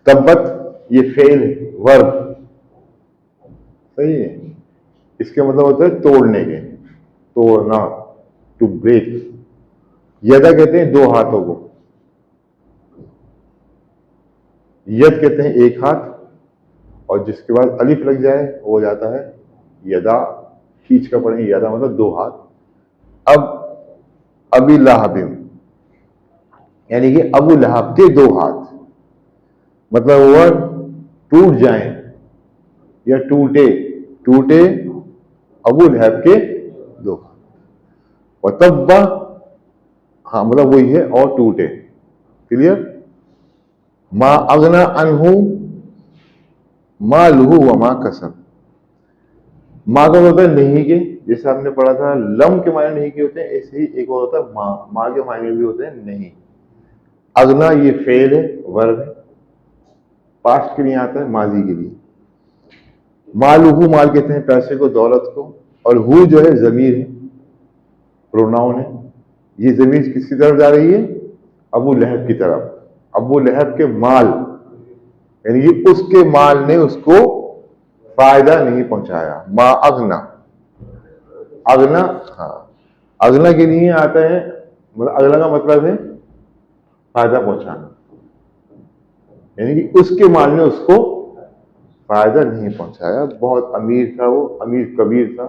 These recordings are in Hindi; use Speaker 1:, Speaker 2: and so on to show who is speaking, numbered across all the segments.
Speaker 1: तब्बत ये फेल है, वर्ब, सही है। इसके मतलब होता है तोड़ने के, तोड़ना, टू ब्रेक। यदा कहते हैं दो हाथों को, यद कहते हैं एक हाथ, और जिसके बाद अलिफ लग जाए वो हो जाता है यदा, खींच कर पढ़ेंगे यदा मतलब दो हाथ। अब अबी लहबिन यानी कि अबू लहब के दो हाथ, मतलब वह टूट जाएं या टूटे, टूटे अबू लहब के दो हाथ। और तब्बा, हाँ मतलब वही है, और टूटे, क्लियर। मा अगना अनहु मा लुहु व मा कसब। माँ का होता है नहीं के, जैसे आपने पढ़ा था लम के मायने नहीं के होते हैं, ऐसे ही एक और होता है माँ, माँ के मायने भी होते हैं नहीं। अगना ये फेल है, वर्ब है, पास्ट के लिए आता है, माजी के लिए। मालूहू, माल कहते हैं पैसे को, दौलत को, और हु जो है जमीर है, प्रोनाउन है। ये जमीर किसकी तरफ जा रही है? अबू लहब की तरफ। अबू लहब के माल यानी कि उसके माल ने उसको फायदा नहीं पहुंचाया। मा अगना, अगना, हाँ अगना के लिए आता है, मतलब अगला का मतलब है फायदा पहुंचाना, यानी कि उसके माल ने उसको फायदा नहीं पहुंचाया। बहुत अमीर था वो, अमीर कबीर था,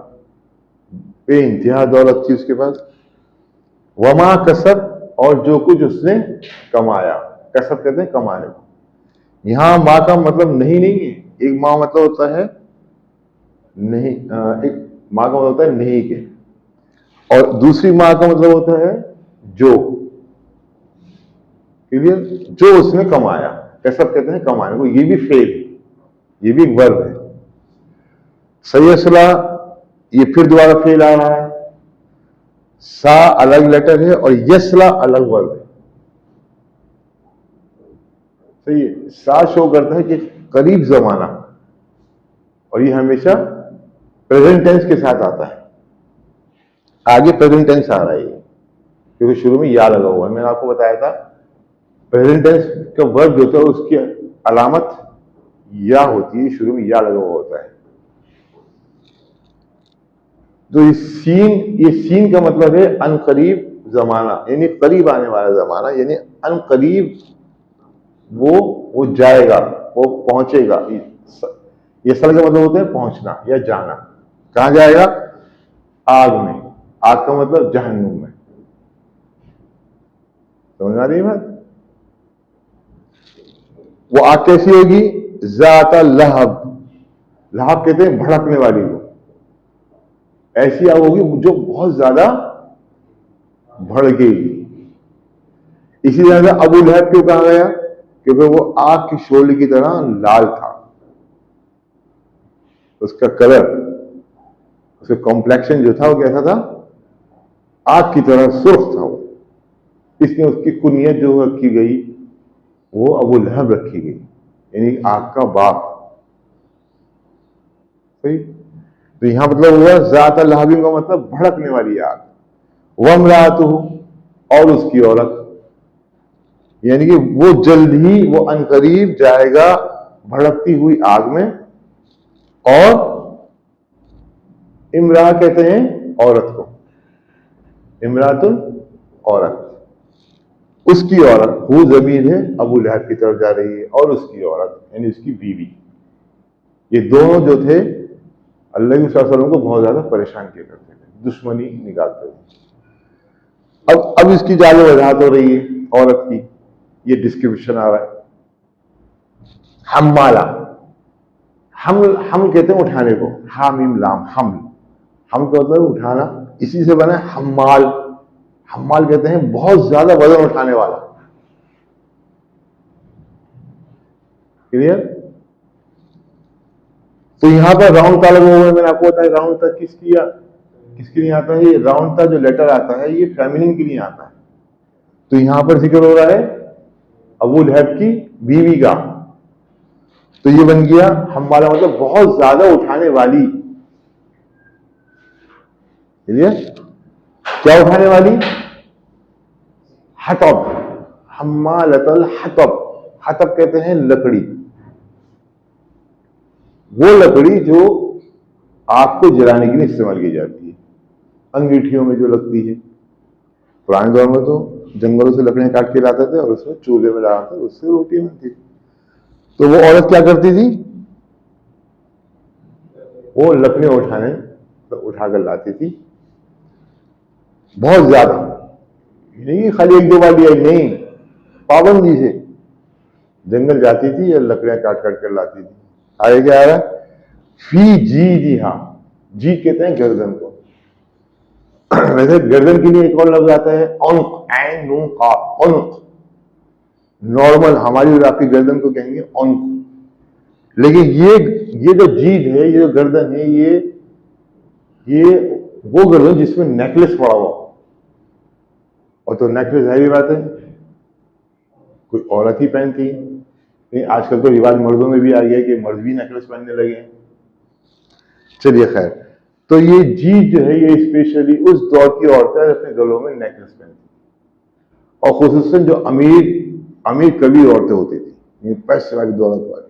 Speaker 1: बेइंतहा दौलत थी उसके पास। वमा कसब, और जो कुछ उसने कमाया, कसब कहते हैं कमाने को। यहां माँ का मतलब नहीं है, एक माँ मतलब होता है नहीं, एक माँ का मतलब होता है नहीं के, और दूसरी माँ का मतलब होता है जो, क्लियर, जो उसने कमाया, कसब कहते हैं कमाने को। ये भी फेल, ये भी एक वर्ब है। सयसला, ये फिर दोबारा फेल आ रहा है। सा अलग लेटर है और यसला अलग वर्ब है, सही है। सा शो करता है कि करीब जमाना, और ये हमेशा प्रेजेंट टेंस के साथ आता है। आगे प्रेजेंट टेंस आ रहा है क्योंकि शुरू में या लगा हुआ है। मैंने आपको बताया था प्रेजेंट टेंस का वर्ब जो होता है उसकी अलामत या होती है, शुरू में या लगा हुआ होता है। तो ये सीन का मतलब है अनकरीब जमाना, यानी करीब आने वाला जमाना, यानी अनकरीब वो जाएगा, वो पहुंचेगा। ये सल का मतलब होता है पहुंचना या जाना। कहां जाएगा? आग में। आग का मतलब जहन्नुम में। समझ आ रही है बात? वो आग कैसी होगी? जाता लहब, लहब कहते हैं भड़कने वाली को। ऐसी आग होगी जो बहुत ज्यादा भड़केगी। इसी तरह से अबू लहब क्यों कहा गया? क्योंकि वो आग की शोले की तरह लाल था, उसका कलर, उसका कॉम्प्लेक्शन जो था वो कैसा था? आग की तरह सुर्ख था वो। इसलिए उसकी कुनियत जो रखी गई वो अबू लहब रखी गई, यानी आग का बाप। सही। तो यहां मतलब हुआ ज़ात लहबिन का मतलब भड़कने वाली आग। वमरातुहु, और उसकी औरत, यानी कि वो जल्द ही, वो अनकरीब जाएगा भड़कती हुई आग में। और इमरा कहते हैं औरत को, इमरातुल औरत, उसकी औरत। वो जमीन है अबू लहब की तरफ जा रही है, और उसकी औरत यानी उसकी बीवी। ये दोनों जो थे अल्लाह के वसल्लम को बहुत ज्यादा परेशान किया करते थे, दुश्मनी निकालते थे। अब इसकी जाल वजाहत हो रही है औरत की, ये डिस्क्रिप्शन आ रहा है। हम्माला, हम कहते हैं उठाने को, हामिम लाम, हम का मतलब उठाना, इसी से बना है हम्माल। हम्माल कहते हैं बहुत ज्यादा वजन उठाने वाला। क्लियर? तो यहां पर राउंड ता लगा हुआ है। मैंने आपको बताया राउंड ता किसके लिए आता है? ये राउंड ता जो लेटर आता है ये फेमिनिन के लिए आता है। तो यहां पर जिक्र हो रहा है अबू लहब की बीवी का, तो ये बन गया हम्माला, मतलब बहुत ज्यादा उठाने वाली। क्या उठाने वाली? हतब, हम्मालतल हतब, हतब कहते हैं लकड़ी, वो लकड़ी जो आग को जलाने के लिए इस्तेमाल की जाती है, अंगीठियों में जो लगती है। पुराने दौर में तो जंगलों से लकड़ियां काट के लाते थे और उसमें चूल्हे में डालते, उससे रोटी बनती थी। तो वो औरत क्या करती थी, वो लकड़ियां उठाकर लाती थी, बहुत ज्यादा, नहीं खाली एक दो बार लिया, नहीं, पाबंदी से जंगल जाती थी और लकड़ियां काट काट कर लाती थी। आगे क्या आ रहा है, फी जी जी, हाँ, जी कहते हैं गर्दन को। वैसे गर्दन के लिए एक और लफ्ज आता है औंक, ऐन नून काफ, औंक। नॉर्मल हमारी और आपकी गर्दन को कहेंगे औंक, लेकिन ये जो जीभ है, ये जो गर्दन है, ये वो गर्दन जिसमें नेकलेस पड़ा हुआ, और तो नेकलेस है, बात है कोई औरत ही पहनती है। नहीं, आजकल तो रिवाज मर्दों में भी आ गया कि मर्द भी नेकलेस पहनने लगे हैं। चलिए खैर, तो ये जीभ जो है, ये स्पेशली उस दौर की औरतें अपने गलों में नेकलेस पहनती, और खुसूसन जो अमीर कबीर औरतें होती थी, पैसे वाली दौलत वाली,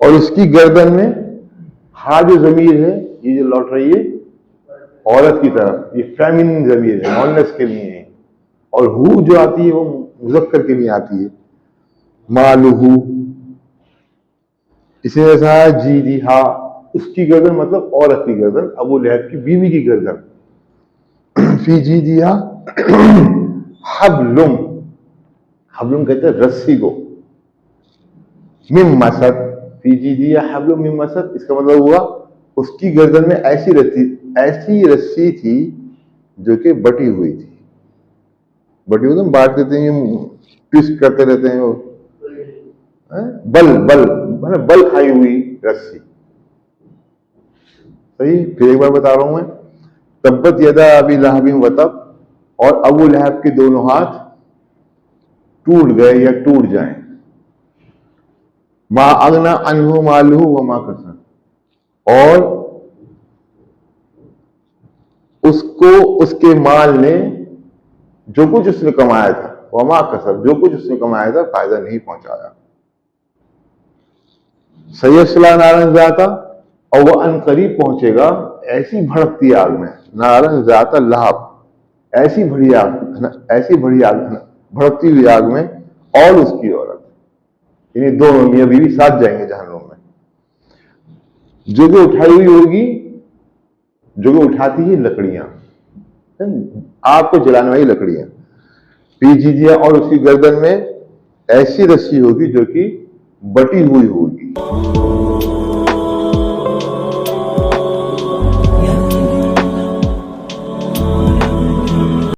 Speaker 1: और उसकी गर्दन में हा जो जमीर है, ये जो लौट रही है औरत की तरफ, ये फेमिनिन जमीर है, नॉननेस के लिए है, और हु जो आती है वो मुजक्कर के लिए आती है, मालूहू। इसी जैसा जी दी हा, उसकी गर्दन मतलब औरत की गर्दन, अबू लहब की बीवी की गर्दन। फी जी दिया हबलुम, हबलुम कहते हैं रस्सी को, मिम मसद, फी जी दिया हबलुम मिम मसद, इसका मतलब हुआ उसकी गर्दन में ऐसी रस्सी थी जो कि बटी हुई थी। बटी हुई तो बांट देते हैं, ट्विस्ट करते रहते हैं वो, बल खाई हुई रस्सी। सही, फिर एक बार बता रहा हूं मैं, तब्बत यदा अबी लहबिन वतब, और अबू लहब के दोनों हाथ टूट गए या टूट जाएं। मा अगना अनहु मालहु व मा कसब, और उसको उसके माल ने, जो कुछ उसने कमाया था, वमा कसब, जो कुछ उसने कमाया था, फायदा नहीं पहुंचाया। सयस्ला नारन जाता, और वह अनकरीब पहुंचेगा ऐसी भड़कती आग में, नारन जाता लहब, ऐसी बड़ी आग, भड़कती हुई आग में, और उसकी औरत, यानी दोनों मियां बीवी साथ जाएंगे जहन्नुम में। जो कि उठाई हुई होगी, जो कि उठाती ही लकड़ियां, आग को जलाने वाली लकड़ियां, पीछी दिया, और उसकी गर्दन में ऐसी रस्सी होगी जो कि बटी हुई होगी।